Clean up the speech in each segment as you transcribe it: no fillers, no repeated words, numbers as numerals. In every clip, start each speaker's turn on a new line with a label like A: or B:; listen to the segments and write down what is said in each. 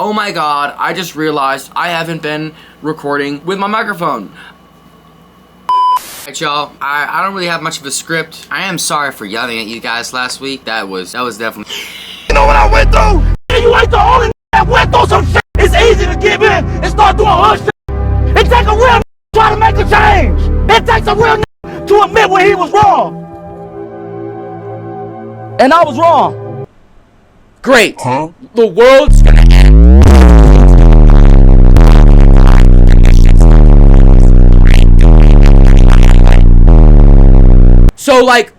A: oh my god, I just realized I haven't been recording with my microphone. Alright, y'all, I don't really have much of a script. I am sorry for yelling at you guys last week. That was definitely...
B: You know what I went through? You ain't the only that went through some shit. It's easy to give in and start doing hood shit. It takes a real try to make a change. It takes a real to admit when he was wrong. And I was wrong.
A: Great. Huh? The world's gonna end. So, like,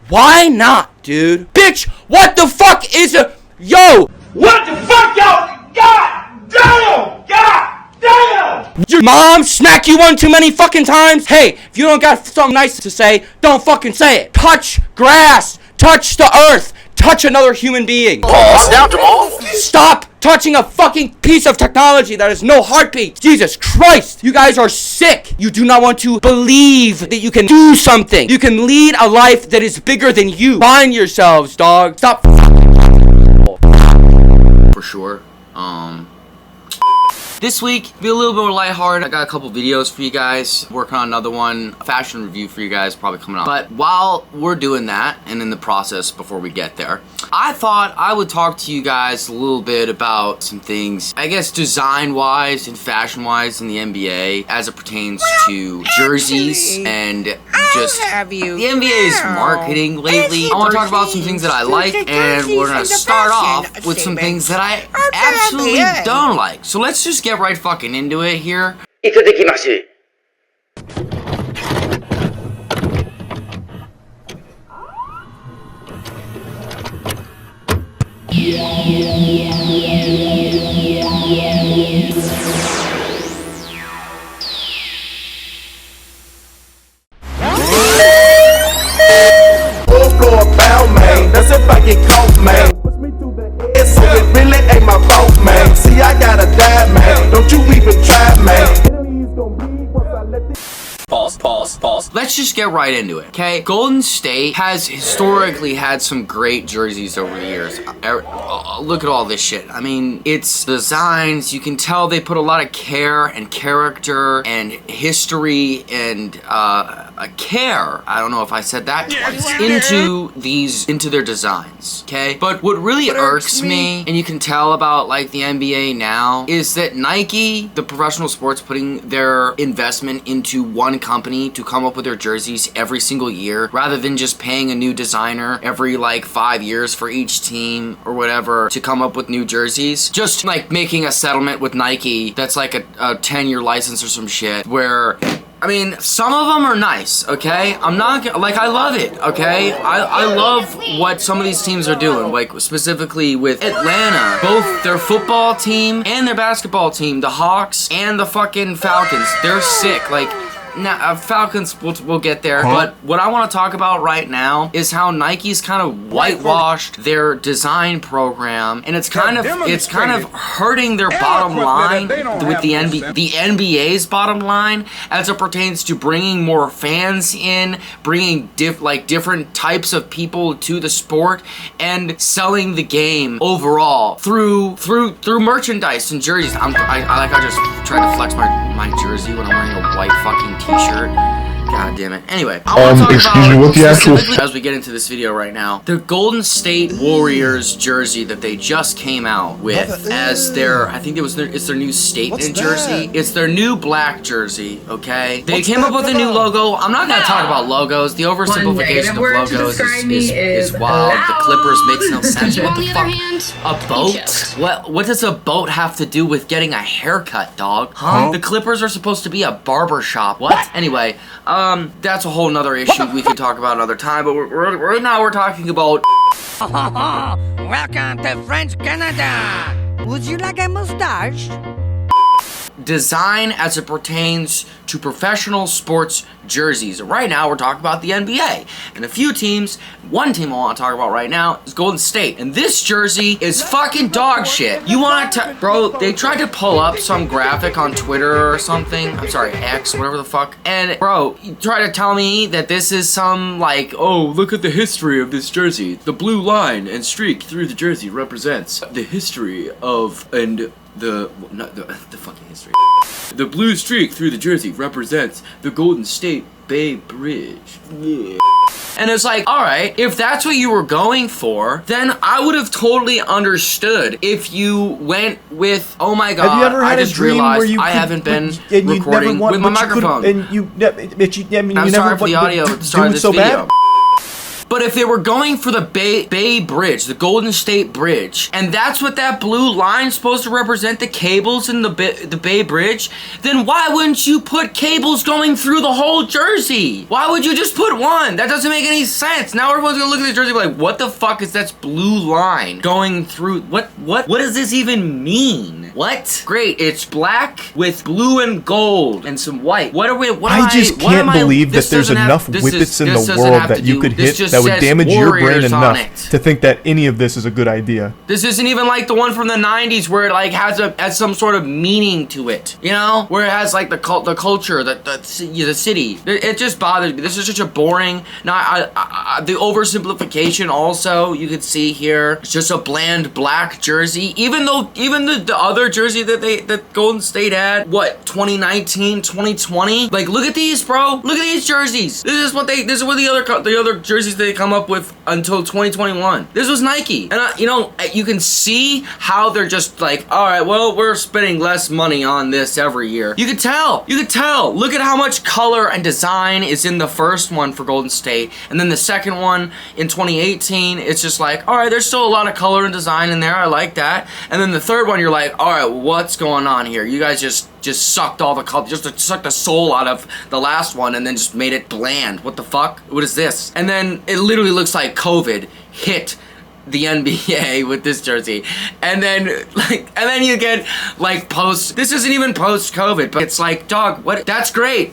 A: why not, dude? Bitch, what the fuck is a... Yo!
B: What the fuck, y'all? God damn! God damn!
A: Your mom smack you one too many fucking times? Hey, if you don't got something nice to say, don't fucking say it. Touch grass. Touch the earth. Touch another human being.
B: Calm down, Jamal.
A: Stop touching a fucking piece of technology that has no heartbeat. Jesus Christ. You guys are sick. You do not want to believe that you can do something. You can lead a life that is bigger than you. Find yourselves, dog. Stop. For sure. This week, be a little bit more lighthearted. I got a couple videos for you guys. Working on another one. A fashion review for you guys probably coming up. But while we're doing that, and in the process before we get there, I thought I would talk to you guys a little bit about some things, I guess design-wise and fashion-wise in the NBA as it pertains to jerseys and just the NBA's marketing lately. I want to talk about some things that I like, and we're going to start off with some things that I absolutely don't like. So let's just get right fucking into it here.
C: Itadakimasu.
B: Full floor bound, man. That's if I get caught, man. Push me through the head, so it really ain't my fault, man. See, I gotta die, man. Don't you even try, man. Pause.
A: Let's just get right into it, okay? Golden State has historically had some great jerseys over the years. Look at all this shit. I mean, it's designs. You can tell they put a lot of care and character and history and care. I don't know if I said that twice. Into their designs, okay? But what really irks me, and you can tell about like the NBA now, is that Nike, the professional sports, putting their investment into one company to come up with their jerseys every single year rather than just paying a new designer every like 5 years for each team or whatever to come up with new jerseys. Just like making a settlement with Nike that's like a 10-year license or some shit where, I mean, some of them are nice, okay? I'm not, like, I love it, okay? I love what some of these teams are doing, like, specifically with Atlanta. Both their football team and their basketball team, the Hawks and the fucking Falcons, they're sick, like... Now, Falcons, we'll get there, but what I want to talk about right now is how Nike's kind of whitewashed their design program, and it's kind of hurting their bottom line with the NBA's bottom line as it pertains to bringing more fans in, bringing different types of people to the sport, and selling the game overall through merchandise and jerseys. I just tried to flex my jersey when I'm wearing a white fucking t-shirt. God damn it. Anyway, I want to talk
D: excuse me, what the actual...
A: As we get into this video right now, the Golden State Warriors jersey that they just came out with as their, I think it's their new statement jersey. It's their new black jersey, okay? They came up with a new logo. I'm not going to talk about logos. The oversimplification of logos is wild. The Clippers makes no sense. What the fuck? A boat? What does a boat have to do with getting a haircut, dog? Huh? The Clippers are supposed to be a barber shop. What? Anyway, that's a whole nother issue we could talk about another time, but right now we're talking about...
E: Welcome to French Canada! Would you like a mustache?
A: Design as it pertains to professional sports jerseys. Right now, we're talking about the NBA. And a few teams, one team I want to talk about right now is Golden State. And this jersey is fucking dog shit. You want to, bro, they tried to pull up some graphic on Twitter or something. I'm sorry, X, whatever the fuck. And, bro, you try to tell me that this is some, like, oh, look at the history of this jersey. The blue line and streak through the jersey represents the history of and the fucking history. The blue streak through the jersey represents the Golden State Bay Bridge. Yeah. And it's like, alright, if that's what you were going for, then I would have totally understood if you went with, oh my god,
C: have you ever had
A: I just
C: a dream
A: realized
C: where you
A: I
C: could,
A: haven't been
C: and
A: recording with my microphone.
C: I'm
A: sorry for the audio at the start of this
C: so
A: video.
C: Bad?
A: But if they were going for the Bay Bridge, the Golden State Bridge, and that's what that blue line's supposed to represent, the cables in the Bay Bridge, then why wouldn't you put cables going through the whole jersey? Why would you just put one? That doesn't make any sense. Now everyone's gonna look at the jersey and be like, what the fuck is that blue line going through? What does this even mean? What? Great, it's black with blue and gold and some white.
C: I just can't believe that there's enough whippets in the world that you could hit that would damage your brain enough to think that any of this is a good idea.
A: This isn't even like the one from the 90s where it like has some sort of meaning to it, you know? Where it has like the culture, the city. It just bothers me. This is such a boring, the oversimplification also, you could see here. It's just a bland black jersey. Even the other jersey that Golden State had, what, 2019, 2020? Like, look at these, bro. Look at these jerseys. This is what the other jerseys they come up with until 2021. This was Nike. And you can see how they're just like, all right, well, we're spending less money on this every year. You could tell. Look at how much color and design is in the first one for Golden State. And then the second one in 2018, it's just like, all right, there's still a lot of color and design in there. I like that. And then the third one, you're like, all right, what's going on here? You guys just sucked all the color, just sucked the soul out of the last one and then just made it bland. What the fuck? What is this? And then it literally looks like COVID hit the NBA with this jersey. And then you get like this isn't even post-COVID, but it's like, dog, what? That's great.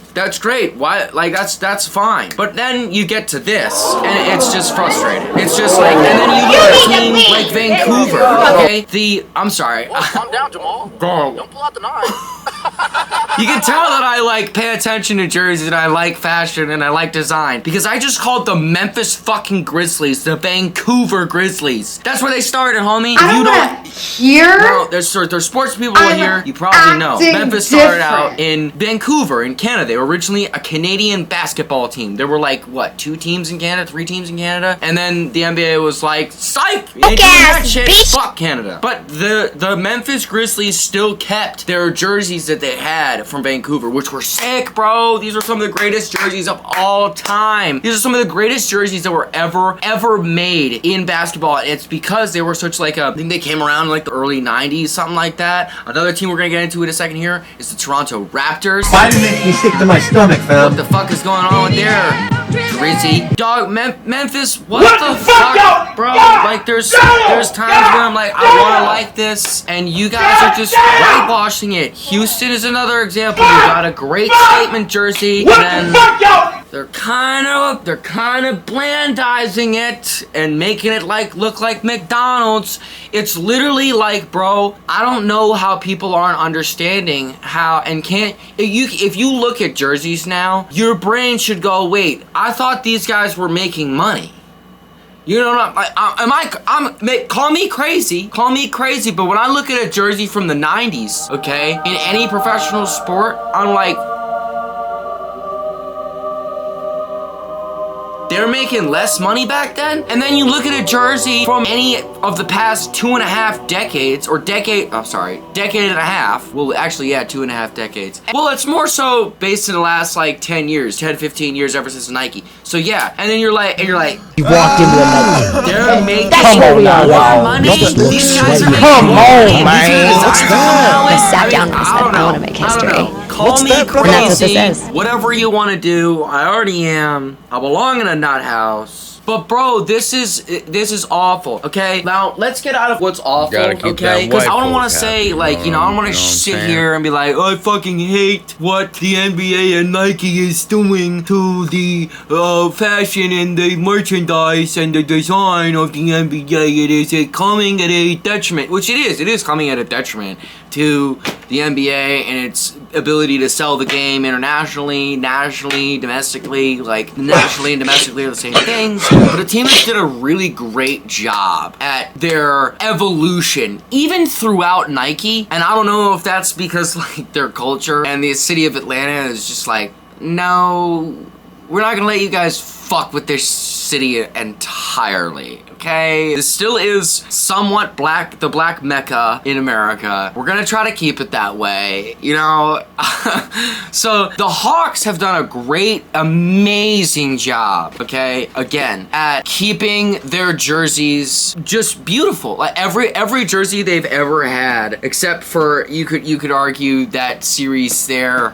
A: Why? Like, that's fine. But then you get to this and it's just frustrating. It's just like, and then you look at a team like Vancouver, okay? I'm sorry.
D: Calm down, Jamal.
A: Go.
D: Don't pull out the knife.
A: You can tell that I like pay attention to jerseys and I like fashion and I like design because I just called the Memphis fucking Grizzlies the Vancouver Grizzlies. That's where they started, homie.
F: I don't want to hear.
A: No, there's sports people here. You probably know. Memphis started out in Vancouver in Canada. They were originally a Canadian basketball team. There were like, what, 2 teams in Canada, 3 teams in Canada? And then the NBA was like, psych! You ain't doing that shit. Fuck Canada. But the Memphis Grizzlies still kept their jerseys that they had from Vancouver, which were sick, bro. These are some of the greatest jerseys of all time. These are some of the greatest jerseys that were ever made in basketball. And it's because they were such like I think they came around in like the early 90s, something like that. Another team we're gonna get into in a second here is the Toronto Raptors.
G: Why did it make me sick to my stomach, fam?
A: What the fuck is going on with there? Drizzy. Dog, Memphis, what the fuck, bro? Like, there's times where I'm like, I wanna like this, and you guys are just whitewashing it. Houston is another example. You got a great statement jersey, and then they're kind of blandizing it and making it look like McDonald's. It's literally like, bro, I don't know how people aren't understanding how and can't. If you look at jerseys now, your brain should go, wait, I thought these guys were making money. You know, call me crazy, but when I look at a jersey from the 90s, okay, in any professional sport, I'm like, they're making less money back then? And then you look at a jersey from any of the past 2.5 decades, or decade and a half. Well, actually, yeah, 2.5 decades. Well, it's more so based in the last, like, 10 years, 10, 15 years ever since Nike. So, yeah, and then you're like,
G: You walked into a Nike.
A: they're making
G: Wow.
A: money. These guys are making
G: Come
A: money.
G: on, man.
A: What's that?
H: I sat down and I said, I want to make history.
A: Call me
G: that, bro?
H: And that's what
A: crazy,
H: this is.
A: whatever you want to do. I already am. I belong in a nut house. But bro, this is awful. Okay, now let's get out of what's awful. Okay, because I don't want to say like, I don't want to sit here and be like, I fucking hate what the NBA and Nike is doing to the fashion and the merchandise and the design of the NBA. It is coming at a detriment, which it is. It is coming at a detriment to the NBA and ability to sell the game internationally, nationally, domestically. Like, nationally and domestically are the same things. But Atimas did a really great job at their evolution, even throughout Nike. And I don't know if that's because, like, their culture and the city of Atlanta is just like, no, we're not gonna let you guys fuck with this city entirely, okay? This still is somewhat the black mecca in America. We're gonna try to keep it that way, you know? So the Hawks have done a great, amazing job, okay? Again, at keeping their jerseys just beautiful. Like every jersey they've ever had, except for, you could argue that series there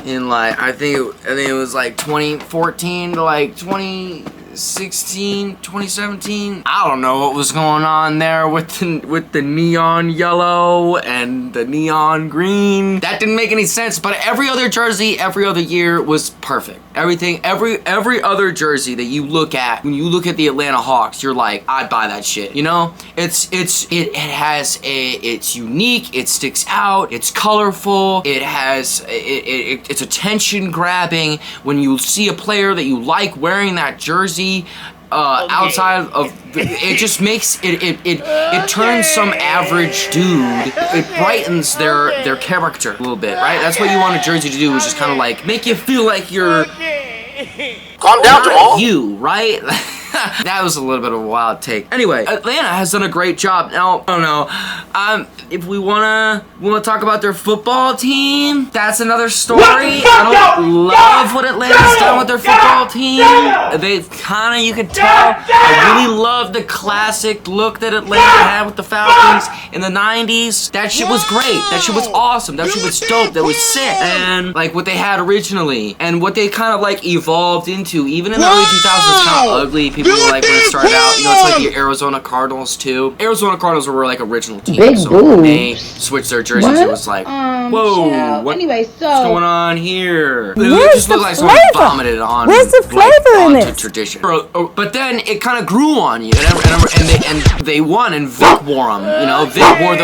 A: in like, I think it was like 2014 to like 2016, 2017. I don't know what was going on there with the neon yellow and the neon green. That didn't make any sense, but every other jersey, every other year was perfect. Everything, every other jersey that you look at, when you look at the Atlanta Hawks, you're like, I'd buy that shit, you know? It's unique, it sticks out, it's colorful, it's attention grabbing. When you see a player that you like wearing that jersey, outside of, it just makes it turns some average dude, it brightens their character a little bit, right? That's what you want a jersey to do, is just kind of like make you feel like you're
B: Calm down, Jamal.
A: you, right? That was a little bit of a wild take. Anyway, Atlanta has done a great job. Now, I don't know. If we wanna talk about their football team, that's another story. I don't love what Atlanta's done with their football team. They kinda, you could tell, I really love the classic look that Atlanta had with the Falcons in the 90s. That shit was great. That shit was awesome. That shit was dope. That was sick. And like what they had originally, and what they kind of like evolved into, even in the early 2000s, kind of ugly. People were like, when it started out, you know, it's like the Arizona Cardinals too. Arizona Cardinals were like original team.
H: Big
A: so
H: boobs.
A: when they switched their jerseys, it was like, whoa,
D: Anyway,
A: what's going on here? It
D: Where's
A: just looked
D: the
A: like someone
D: flavor?
A: vomited on.
D: Where's the flavor in
A: onto
D: this?
A: tradition. But then it kind of grew on you, and they won, and Vic wore them. You know, Vic wore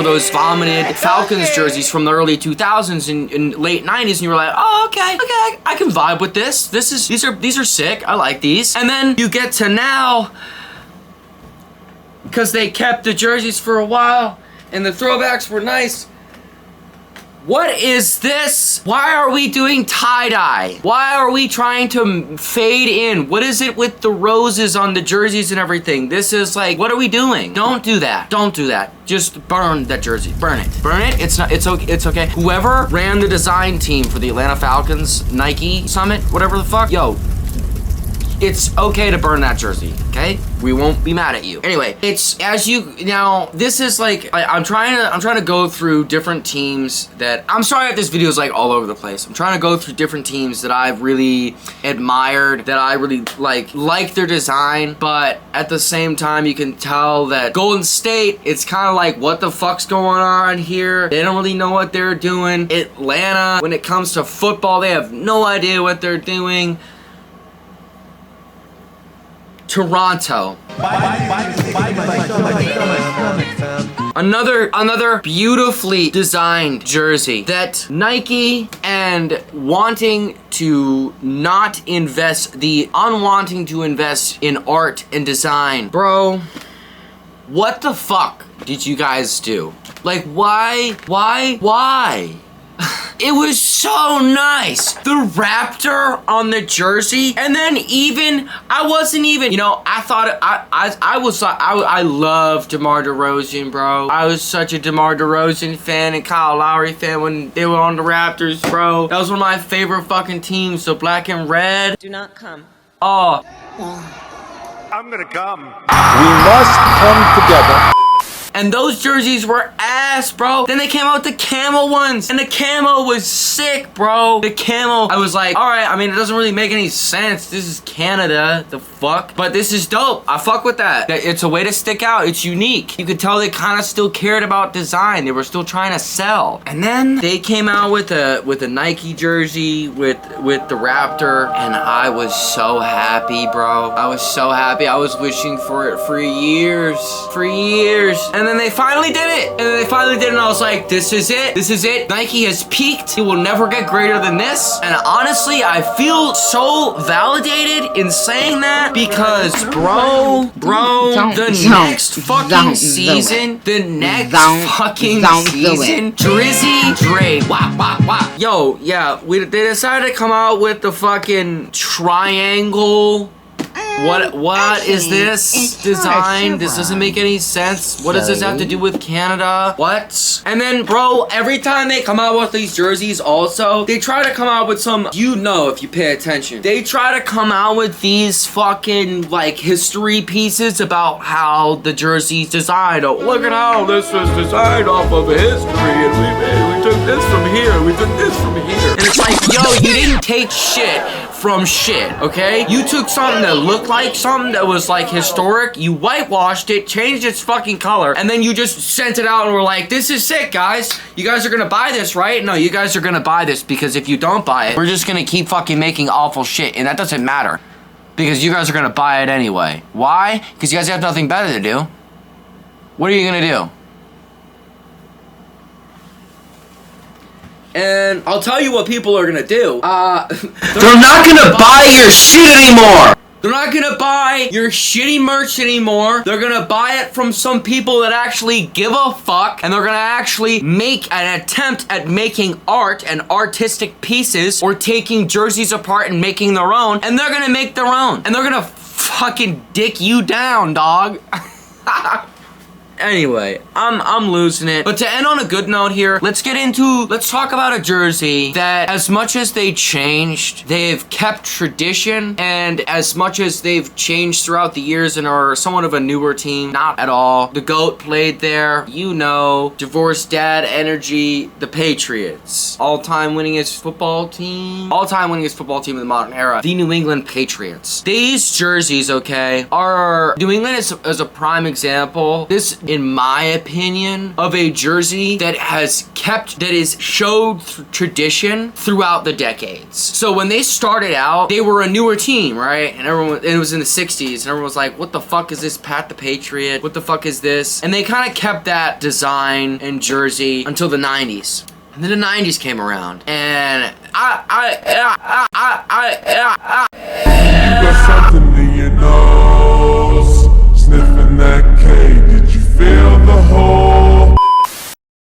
A: those vomited Falcons jerseys from the early 2000s and late 90s, and you were like, oh, okay, I can vibe with this. These are sick. I like these. And then you get to now, because they kept the jerseys for a while and the throwbacks were nice. What is this? Why are we doing tie-dye? Why are we trying to fade in? What is it with the roses on the jerseys and everything? This is like, what are we doing? Don't do that. Don't do that. Just burn that jersey. Burn it. Burn it. It's okay. Whoever ran the design team for the Atlanta Falcons Nike Summit, whatever the fuck, yo, it's okay to burn that jersey, okay? We won't be mad at you. Anyway, it's this is like, I'm trying to go through different teams that, I'm sorry if this video is like all over the place. I'm trying to go through different teams that I've really admired, that I really like their design, but at the same time, you can tell that Golden State, it's kind of like, what the fuck's going on here? They don't really know what they're doing. Atlanta, when it comes to football, they have no idea what they're doing. Toronto. Another beautifully designed jersey that Nike, and unwanting to invest in art and design. Bro, what the fuck did you guys do? Like, why? It was so nice. The raptor on the jersey, and then I wasn't even, you know, I thought I love DeMar DeRozan, bro. I was such a DeMar DeRozan fan and Kyle Lowry fan when they were on the Raptors, bro. That was one of my favorite fucking teams, so black and red.
F: Do not come.
A: Oh.
B: I'm gonna come.
I: We must come together.
A: And those jerseys were ass, bro. Then they came out with the camo ones, and the camo was sick, bro. The camo, I was like, all right, I mean, it doesn't really make any sense. This is Canada, the fuck? But this is dope. I fuck with that. It's a way to stick out. It's unique. You could tell they kind of still cared about design. They were still trying to sell. And then they came out with a Nike jersey with the Raptor, and I was so happy, bro. I was so happy. I was wishing for it for years. For years. And And then they finally did it. And I was like, this is it. This is it. Nike has peaked. It will never get greater than this. And honestly, I feel so validated in saying that because, bro, the next fucking season, Drizzy Dre, wow. Yo, yeah, they decided to come out with the fucking triangle. What is this design? This doesn't make any sense. What does this have to do with Canada? What? And then, bro, every time they come out with these jerseys also, they try to come out with some, you know, if you pay attention, they try to come out with these fucking, like, history pieces about how the jersey's designed. Oh, look at how this was designed off of history, and we took this from here, we took this from here. And it's like, yo, you didn't take shit from shit, okay? You took something that looked like something that was like historic, you whitewashed it, changed its fucking color, and then you just sent it out and were like, this is sick, guys. You guys are gonna buy this, right? No, you guys are gonna buy this because if you don't buy it, we're just gonna keep fucking making awful shit, and that doesn't matter because you guys are gonna buy it anyway. Why? Because you guys have nothing better to do. What are you gonna do? And I'll tell you what people are gonna do. They're not gonna buy your shit anymore! They're not gonna buy your shitty merch anymore. They're gonna buy it from some people that actually give a fuck, and they're gonna actually make an attempt at making art and artistic pieces, or taking jerseys apart and making their own, and they're gonna make their own. And they're gonna fucking dick you down, dog. Anyway, I'm losing it. But to end on a good note here, let's talk about a jersey that as much as they changed, they've kept tradition, and as much as they've changed throughout the years and are somewhat of a newer team, not at all. The GOAT played there, you know, divorced dad energy, the Patriots. All-time winningest football team in the modern era, the New England Patriots. These jerseys, okay, are, New England is a prime example. This, in my opinion, of a jersey that is showed tradition throughout the decades. So when they started out, they were a newer team, right? And it was in the 60s, and everyone was like, what the fuck is this Pat the Patriot? What the fuck is this? And they kind of kept that design and jersey until the 90s. And then the 90s came around, and
D: You got something in your nose, sniffing that K. Did you feel the hole?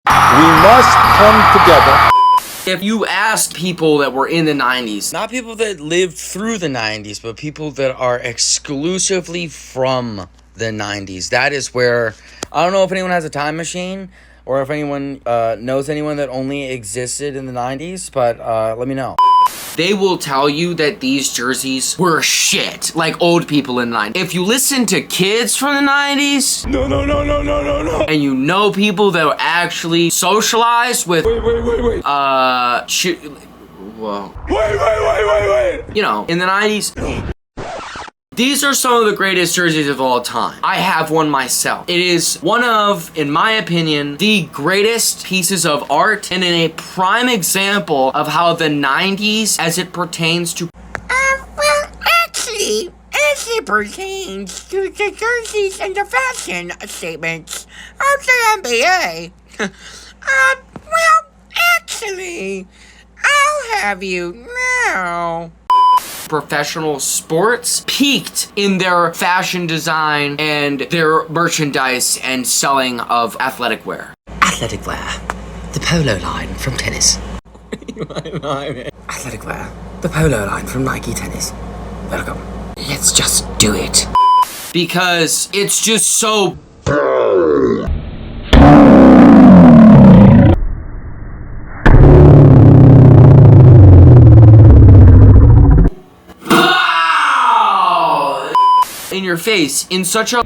I: We must come together.
A: If you ask people that were in the 90s, not people that lived through the 90s, but people that are exclusively from the 90s, that is where, I don't know if anyone has a time machine, or if anyone knows anyone that only existed in the 90s, but let me know. They will tell you that these jerseys were shit, like old people in the 90s. If you listen to kids from the 90s, no, and you know people that were actually socialized with, wait. You know, in the 90s. These are some of the greatest jerseys of all time. I have one myself. It is one of, in my opinion, the greatest pieces of art, and in a prime example of how the 90s, as it pertains to...
E: well, actually, as it pertains to the jerseys and the fashion statements of the NBA, well, actually, I'll have you know.
A: Professional sports peaked in their fashion design and their merchandise and selling of athletic wear.
F: Athletic wear. The polo line from tennis. Athletic wear. The polo line from Nike tennis. Welcome. Let's just do it.
A: Because it's just so... in your face in such a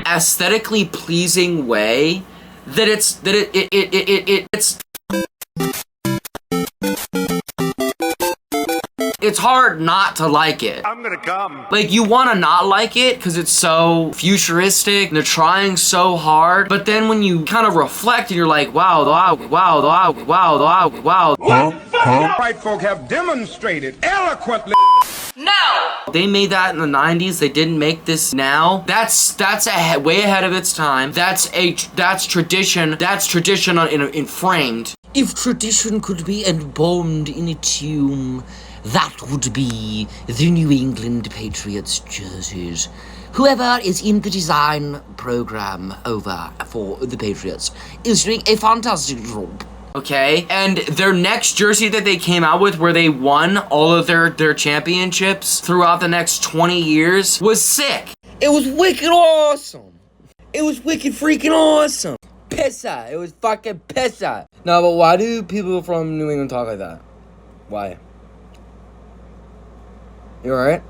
A: aesthetically pleasing way that it's hard not to like it.
B: I'm gonna come.
A: Like, you want to not like it because it's so futuristic and they're trying so hard, but then when you kind of reflect and you're like, wow.
B: White folk have demonstrated eloquently
A: No! They made that in the 90s. They didn't make this now. That's way ahead of its time. That's tradition. That's tradition in framed.
F: If tradition could be embalmed in a tomb, that would be the New England Patriots jerseys. Whoever is in the design program over for the Patriots is doing a fantastic job.
A: Okay, and their next jersey that they came out with, where they won all of their championships throughout the next 20 years, was sick.
F: It was wicked awesome. It was wicked freaking awesome. Pissa. It was fucking pissa. No, but why do people from New England talk like that? Why? You alright?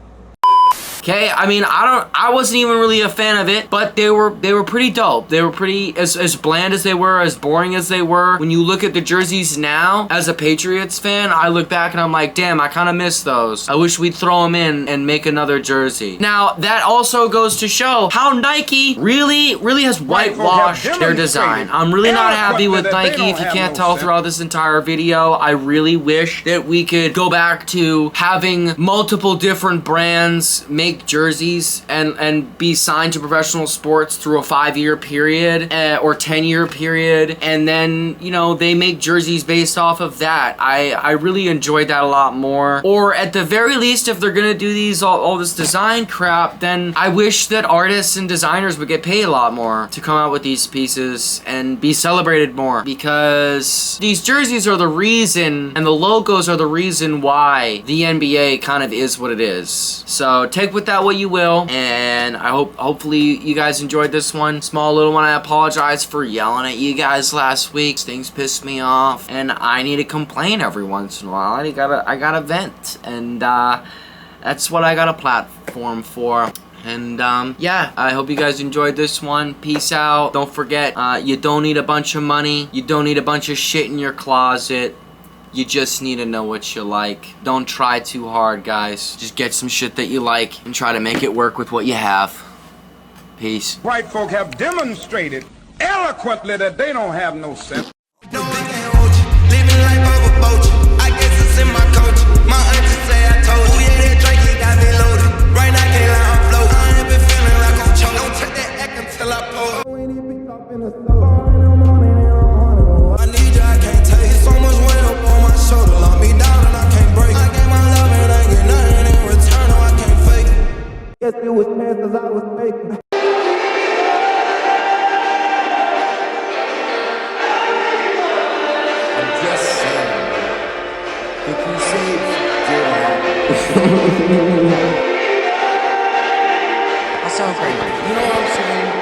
A: Okay, I mean, I wasn't even really a fan of it, but they were pretty dope. They were pretty, as bland as they were, as boring as they were. When you look at the jerseys now, as a Patriots fan, I look back and I'm like, damn, I kind of miss those. I wish we'd throw them in and make another jersey. Now, that also goes to show how Nike really has whitewashed their design. I'm really not happy with Nike, if you can't tell throughout this entire video. I really wish that we could go back to having multiple different brands make jerseys and be signed to professional sports through a 5-year period or 10-year period, and then, you know, they make jerseys based off of that. I really enjoyed that a lot more. Or at the very least, if they're gonna do these all this design crap, then I wish that artists and designers would get paid a lot more to come out with these pieces and be celebrated more, because these jerseys are the reason, and the logos are the reason why the NBA kind of is what it is. So take with that what you will, and I hopefully you guys enjoyed this one. Small little one. I apologize for yelling at you guys last week. Things pissed me off, and I need to complain every once in a while. I gotta vent, and that's what I got a platform for. And yeah, I hope you guys enjoyed this one. Peace out. Don't forget, you don't need a bunch of money. You don't need a bunch of shit in your closet. You just need to know what you like. Don't try too hard, guys. Just get some shit that you like and try to make it work with what you have. Peace.
J: White folk have demonstrated eloquently that they don't have no sense.
K: No, I can't hold you. Living life of a vulture. I guess it's in my culture. My auntie say I told you. Yeah, that drink, he got me loaded. Right now, I can't lie, I'm floating. I ain't been feeling like I'm choking. Don't take that act until I pull. I need you, I can't take so much weight up on my shoulder. Lock me down and I can't break. I gave my love and I get nothing in return. No, I can't fake it. Guess it was chances I was taking.
F: I'm just saying. If you say it did happen. I sound crazy. You know what I'm saying?